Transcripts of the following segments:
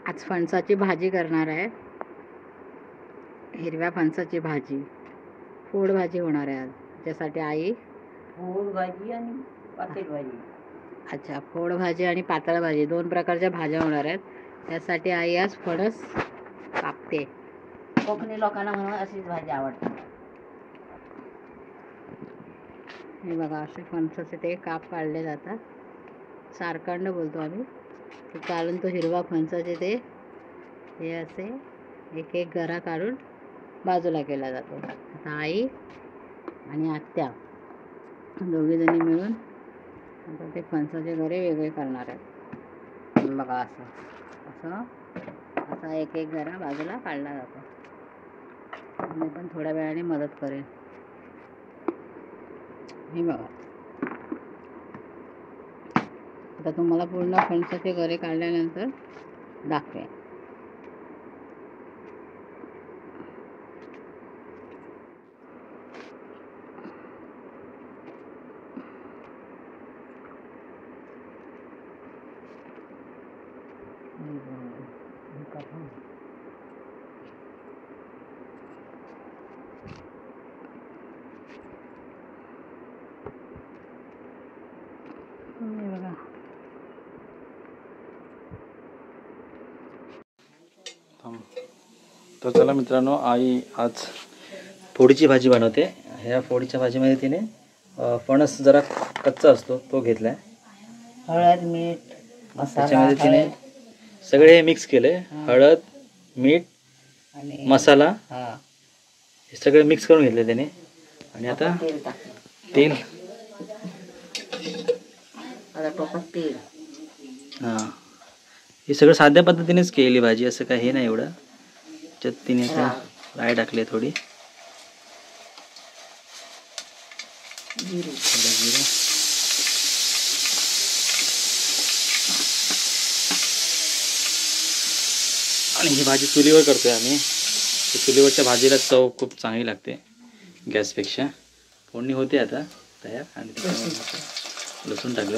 आज फणसाची भाजी करणार आहे. हिरव्या फणसाची भाजी, फोड भाजी होणार आहे आज. त्यासाठी आई फोड भाजी आणि पातळ भाजी. अच्छा, फोड भाजी आणि पातळ भाजी दोन प्रकारच्या भाज्या होणार आहेत. त्यासाठी आई आज फणस कापते. कोकणी लोकांना म्हणून अशीच भाजी आवडते. हे बघा, असे फणसाचे ते काप काढले जातात. सारकांड बोलतो आम्ही. ते काढून तो हिरवा फणसाचे ते हे असे एक एक गरा काढून बाजूला केला जातो. आता आई आणि आत्या दोघीजणी मिळून आता ते फणसाचे गरे वेगळे करणार आहेत. बघा, असं असं असा एक एक गरा बाजूला काढला जातो. मी पण थोड्या वेळाने मदत करेन. हे बघा, आता तुम्हाला पूर्ण फणसाचे गरे काढल्यानंतर दाखवे. बघा, तर चला मित्रांनो, आई आज फोडीची भाजी बनवते. ह्या फोडीच्या भाजीमध्ये तिने फणस जरा कच्चा असतो तो घेतलाय. हळद, मीठ, मसाला, त्याच्यामध्ये तिने सगळे मिक्स केले. हळद, मीठ आणि मसाला हे सगळे मिक्स करून घेतले त्याने. आणि आता तेल टाकलं. तेल, आता टोपात तेल. हां, हे सगळं साध्या पद्धतीनेच केलेली भाजी, असं काही हे नाही एवढं. त्याच्यात तिने राय टाकले, थोडी जिरे. जिरे, आणि ही भाजी चुलीवर करतोय आम्ही. चुलीवरच्या भाजीला चव खूप चांगली लागते गॅसपेक्षा. फोडणी होते आता तयार. आणि त्याच्यामध्ये लसूण टाकले.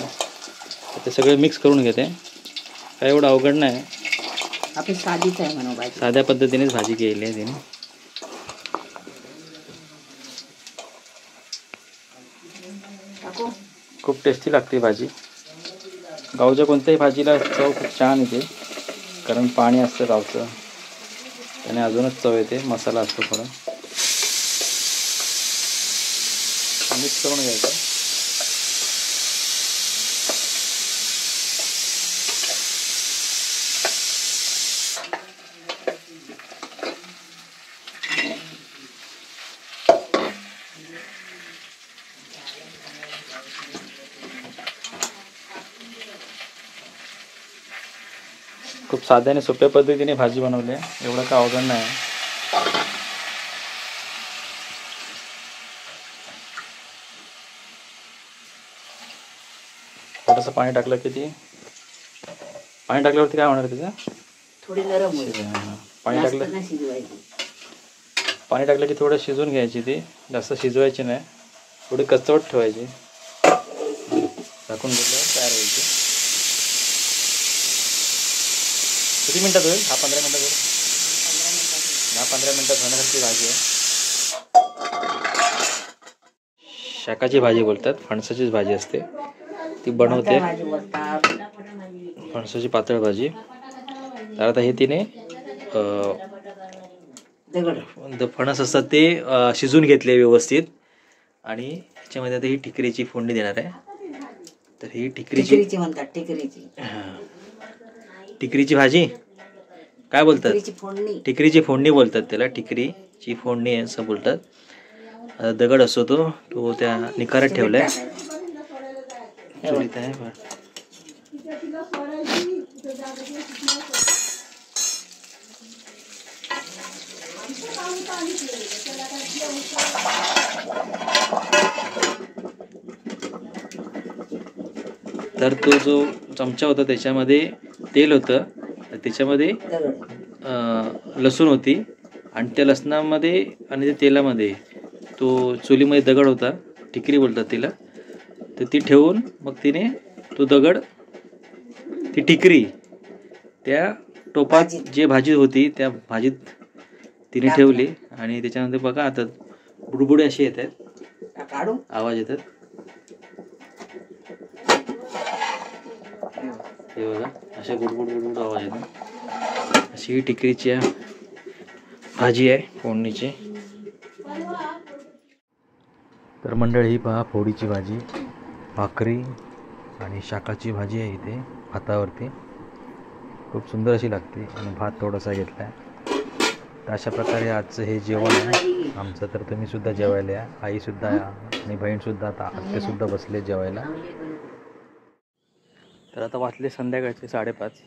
ते सगळे मिक्स करून घेते. काय एवढं अवघड नाही, आपली साधीच आहे म्हणून भाजी. साध्या पद्धतीनेच भाजी केली आहे तिने. टाकू. खूप टेस्टी लागते भाजी. गावच्या कोणत्याही भाजीला चव खूप छान येते, कारण पाणी असतं गावचं, त्याने अजूनच चव येते. मसाला असतो थोडा. मिक्स करून घ्यायचं. खूप साध्या आणि सोप्या पद्धतीने भाजी बनवली आहे. एवढं काय अवघड नाही. थोडंसं पाणी टाकलं की ती, पाणी टाकल्यावरती काय होणार त्याचं, थोडी नरम होईल. पाणी टाकलं, जास्त नाही शिजवायची. पाणी टाकलं की थोडं शिजून घ्यायची ती. जास्त शिजवायची नाही, थोडी कच्चवट ठेवायची. झाकून घेतल्यावर तयार होईल ती. किती मिनटात होईल? 10-15 मिनटात होईल. 10-15 मिनटात होण्यासारखी भाजी आहे. शाकाची भाजी बोलतात, फणसाचीच भाजी असते ती बनवते. फणसाची पातळ भाजी. तर आता हे तिने फणस असतात ते शिजून घेतले व्यवस्थित. आणि त्याच्यामध्ये आता ही टिकरीची फोडणी देणार आहे. तर ही टिकरीची म्हणतात, टिकरीची. टिकरीची भाजी काय बोलतात? टिकरीची फोडणी बोलतात त्याला. टिकरीची फोडणी असं बोलतात. दगड असतो तो त्या निकारात ठेवलाय. चुलीत आहे. तर तो जो चमचा होता त्याच्यामध्ये तेल होतं. त्याच्यामध्ये लसूण होती. आणि त्या लसणामध्ये आणि त्या तेलामध्ये तो चुलीमध्ये दगड होता, टिकरी बोलतात तिला. तर ती ठेवून मग तिने तो दगड, ती टिकरी त्या टोपात भाजीत. जे भाजी होती त्या भाजीत तिने ठेवली आणि त्याच्यामध्ये बघा आता बुडबुडे असे येत आहेत, काढू आवाज येतात. हे बघा असे बुडबुड बुडबुड आवाज येतात. अशी ही टिकरीची भाजी आहे फोडणीची. तर मंडळी ही पहा फोडीची भाजी, भाकरी आणि शाकाची भाजी आहे इथे भातावरती. खूप सुंदर अशी लागते आणि भात थोडासा घेतला आहे. तर अशा प्रकारे आजचं हे जेवण आहे आमचं. तर तुम्हीसुद्धा जेवायला या, आईसुद्धा आणि बहीणसुद्धा, आता आत्तेसुद्धा बसले जेवायला. तर आता वाजले संध्याकाळचे 5:30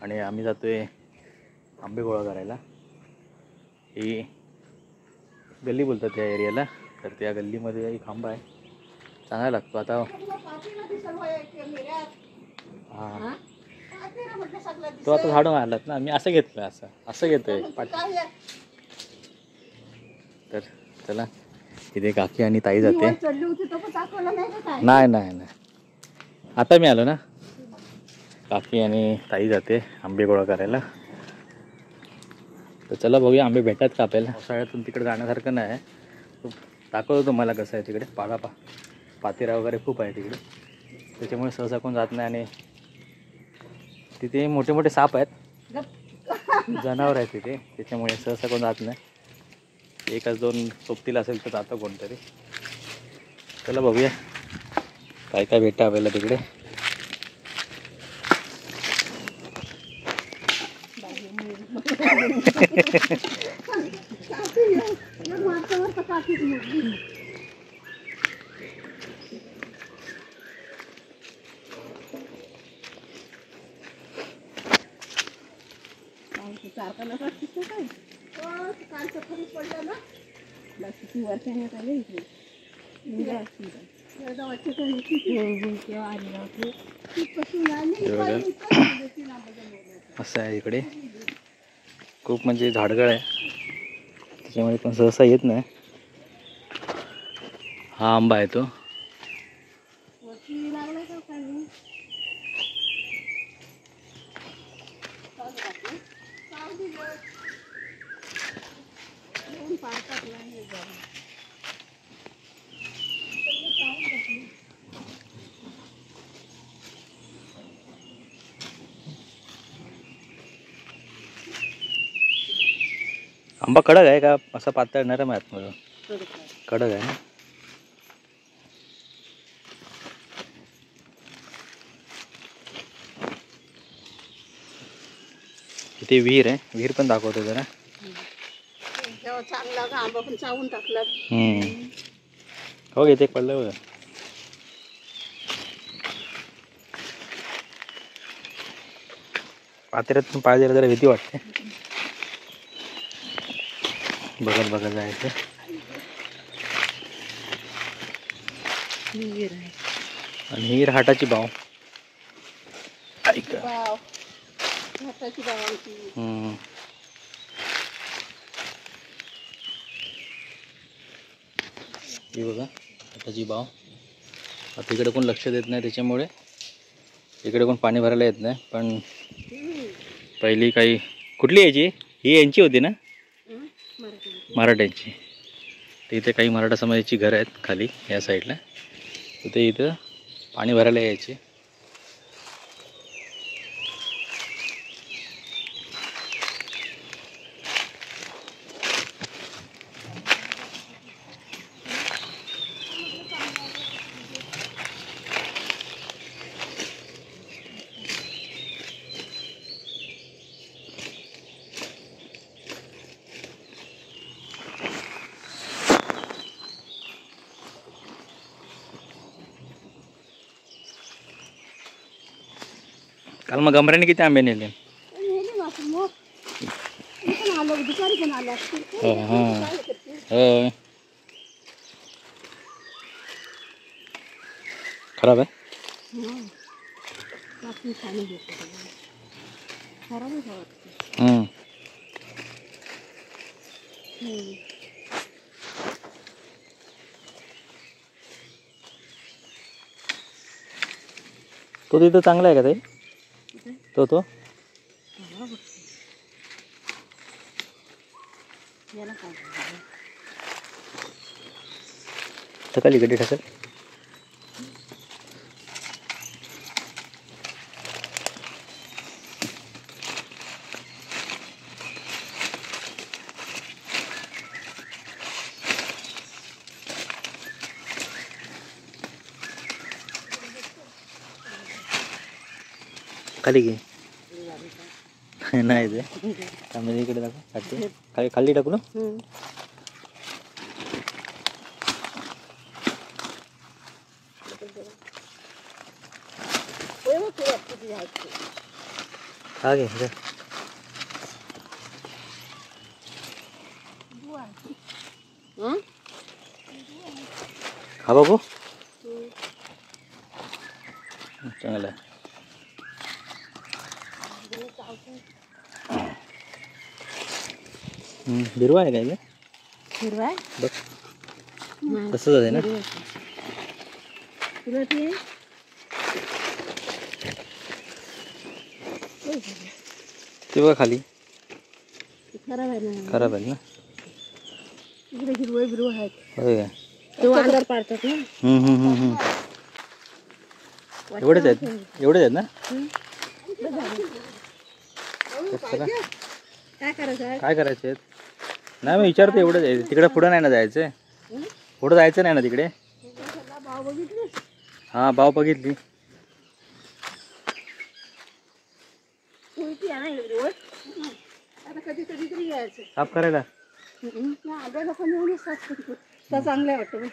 आणि आम्ही जातो आहे आंबे गोळा करायला. ही गल्ली बोलतात त्या एरियाला. तर त्या गल्लीमध्ये एक आंबा आहे, चांगला लागतो. आता हां तो आता झाडं मारलात ना, मी असं घेतलं, असं घेतोय. तर चला इथे काकी आणि ताई जाते. नाही नाही नाही, आता मी आलो ना. काकी आणि ताई जाते आंबे गोळा करायला. तर चला बघूया आंबे भेटतात का आपल्याला. पावसाळ्यातून तिकडे जाण्यासारखं नाही. दाखवतो तुम्हाला कसं आहे तिकडे. पातेरा वगैरे खूप आहे तिकडे, त्याच्यामुळे सहसा कोण जात नाही. आणि तिथे मोठे मोठे साप आहेत, जनावर आहेत तिथे, त्याच्यामुळे सहसा कोण जात नाही. एकच दोन सोबतीला असेल तर जातं कोणतरी. चला बघूया काय काय भेटतं आपल्याला तिकडे. असं आहे इकडे, खूप म्हणजे झाडगळ आहे, त्याच्यामुळे पण सहसा येत नाही. हा आंबा आहे तो. आंबा कडक आहे का असा पातळ नरम आहे आतमध्ये? कडक आहे. इथे विहीर आहे, विहीर पण दाखवतो जरा. आंबा पण चावून टाकला. हो इथे पडलं बघा. पातेऱ्यात पण पाय द्यायला जरा भीती वाटते. बघत बघत जायचं. आणि ही हाटाची बाव. ही बघा हाटाची बाव. आता इकडे कोण लक्ष देत नाही, त्याच्यामुळे इकडे कोण पाणी भरायला येत नाही. पण पहिली काही कुठली यायची, ही यांची होती ना, मराठ्यांची. तर इथे काही मराठा समाजाची घरं आहेत खाली या साईडला, तर ते इथं पाणी भरायला यायचे. काल मग गमऱ्याने किती आंबे नेले? खराब आहे. तो तिथं चांगला आहे का ते? तो याला काय करायचं? तर खाली गड्डी टाकल. खाली घे. नाही ते त्यामध्ये इकडे टाकू. खाली खाली टाकू ना. हा घे जा. हा बाबू चांगलं आहे. बिरवा आहे काय ग? हिरवा आहे? बघ तसंच आहे ना. तुला ते ते बघ खाली खराब आहे ना. खराब आहे ना. इकडे हिरवं बिरवं आहे. होय काय? ते वांदर पाडतात ना. एवढेच आहेत ना. चला. काय करायचं आहे? काय करायचे आहेत? नाही मी विचारतो. एवढंच आहे तिकडे. पुढं नाही ना जायचं. पुढं जायचं नाही ना तिकडे. भाव बघितली? हा बाव बघितली. उलटी आहे ना हिरवळ. आता कधी तरी यायचं. साफ करायला. आग्या लोकांनी एवढी साफ करतो. त्या चांगल्या वाटतं बघ.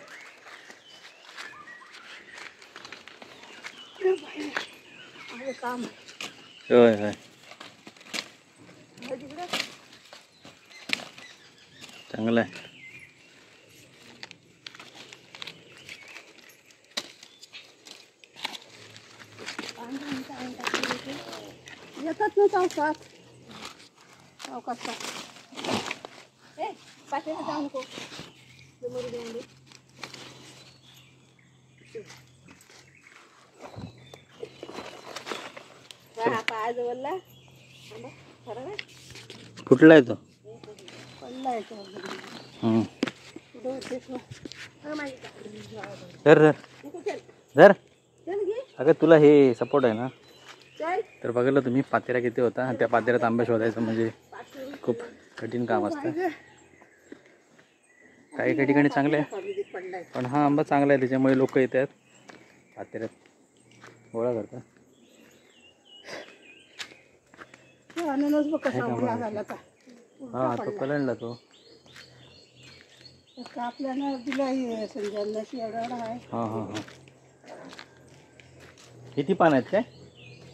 काम होय होय चांगलं आहे. येतात ना चौकात. चौकात ए पाठीला जाऊ नको. समोर जाऊन दे. हा पाय जवळला. खरं ना. फुटला आहे तो. पडला आहे तो. धर धर धर. चल घे. अगं तुला हे सपोर्ट आहे ना. चल. तर बघितलं तुम्ही पातेरा किती होता. आणि त्या पातेऱ्यात आंबा शोधायचं म्हणजे खूप कठीण काम असतं. काही काही ठिकाणी चांगलं आहे पण हा आंबा चांगला आहे त्याच्यामुळे लोक येतात पातेऱ्यात गोळा करतात. अननस बघ कसा उभा झाला का. हा तो कलंडला तो. आपल्याला दिला हे संजयनाशी एवढा आहे. हां हां हां. किती पान आहेत काय?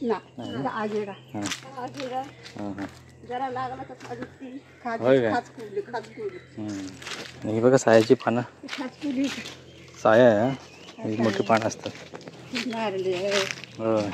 ना आजेडा. हां आजेडा हां हां. जरा लागला तर खाजती. होय काय? हे बघा सायाची पानं. साया आहे. ही मोठी पानं असतात. नारळी आहे. होय.